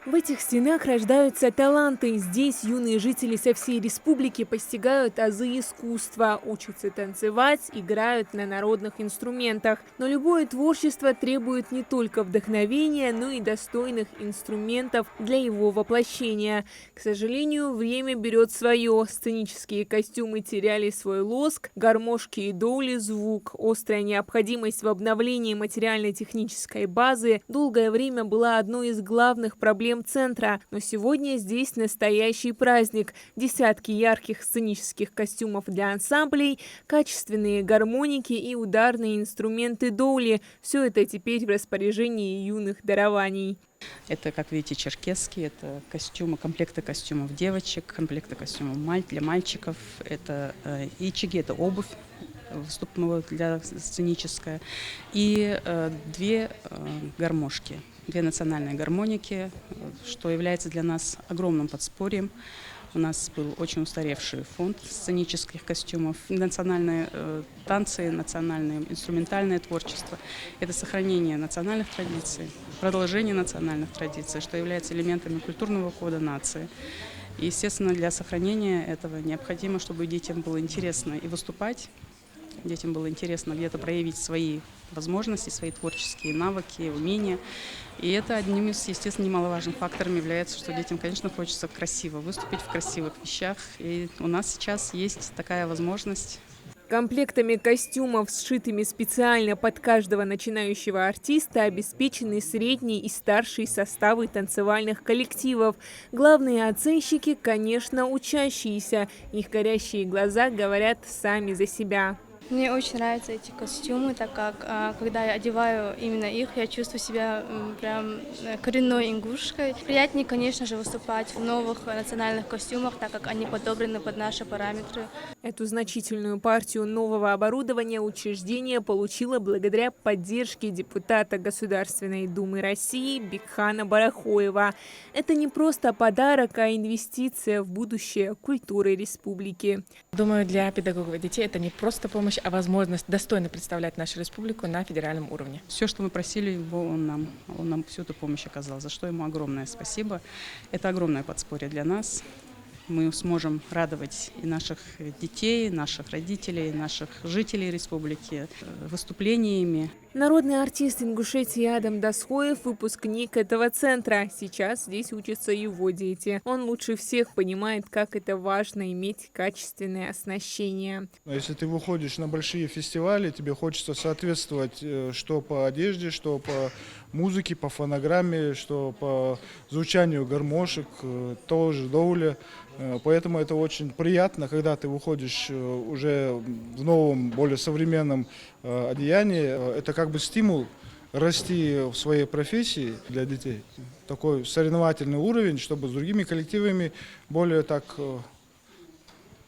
В этих стенах рождаются таланты. Здесь юные жители со всей республики постигают азы искусства, учатся танцевать, играют на народных инструментах. Но любое творчество требует не только вдохновения, но и достойных инструментов для его воплощения. К сожалению, время берет свое. Сценические костюмы теряли свой лоск, гармошки и доули звук. Острая необходимость в обновлении материально-технической базы долгое время была одной из главных проблем центра, но сегодня здесь настоящий праздник. Десятки ярких сценических костюмов для ансамблей, качественные гармоники и ударные инструменты доули. Все это теперь в распоряжении юных дарований. Это, как видите, черкесские, это костюмы, комплекты костюмов девочек, комплекты костюмов для мальчиков, это ичиги, это обувь для сценическая, и две гармошки. Две национальные гармоники, что является для нас огромным подспорьем. У нас был очень устаревший фонд сценических костюмов. Национальные танцы, национальное инструментальное творчество – это сохранение национальных традиций, продолжение национальных традиций, что является элементами культурного кода нации. И, естественно, для сохранения этого необходимо, чтобы детям было интересно и выступать, детям было интересно где-то проявить свои возможности, свои творческие навыки, умения. И это одним из, естественно, немаловажных факторов является, что детям, конечно, хочется красиво выступить в красивых вещах. И у нас сейчас есть такая возможность. Комплектами костюмов, сшитыми специально под каждого начинающего артиста, обеспечены средний и старший составы танцевальных коллективов. Главные оценщики, конечно, учащиеся. Их горящие глаза говорят сами за себя. Мне очень нравятся эти костюмы, так как когда я одеваю именно их, я чувствую себя прям коренной ингушкой. Приятнее, конечно же, выступать в новых национальных костюмах, так как они подобраны под наши параметры. Эту значительную партию нового оборудования учреждение получило благодаря поддержке депутата Государственной Думы России Бикхана Барахоева. Это не просто подарок, а инвестиция в будущее культуры республики. Думаю, для педагогов и детей это не просто помощь, а возможность достойно представлять нашу республику на федеральном уровне. Все, что мы просили его, он нам всю эту помощь оказал, за что ему огромное спасибо. Это огромное подспорье для нас. Мы сможем радовать и наших детей, наших родителей, наших жителей республики выступлениями. Народный артист Ингушетии Адам Дасхоев – выпускник этого центра. Сейчас здесь учатся его дети. Он лучше всех понимает, как это важно иметь качественное оснащение. Если ты выходишь на большие фестивали, тебе хочется соответствовать что по одежде, что по музыке, по фонограмме, что по звучанию гармошек, тоже доуля. Поэтому это очень приятно, когда ты выходишь уже в новом, более современном одеянии. Это как бы стимул расти в своей профессии для детей. Такой соревновательный уровень, чтобы с другими коллективами более так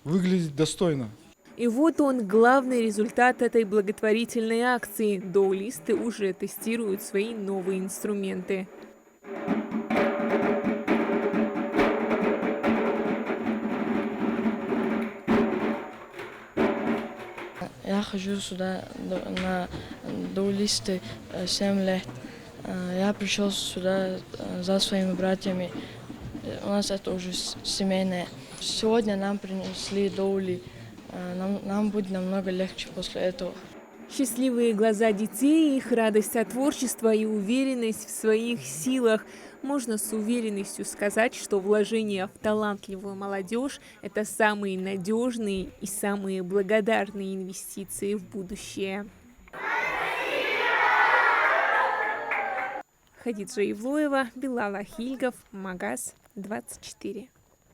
выглядеть достойно. И вот он, главный результат этой благотворительной акции. Доулисты уже тестируют свои новые инструменты. Я хожу сюда на доулисты 7 лет. Я пришел сюда за своими братьями. У нас это уже семейное. Сегодня нам принесли доули. Нам будет намного легче после этого. Счастливые глаза детей, их радость от творчества и уверенность в своих силах. Можно с уверенностью сказать, что вложения в талантливую молодежь – это самые надежные и самые благодарные инвестиции в будущее. Хадиджа Ивлоева, Билал Ахильгов, Магаз 24.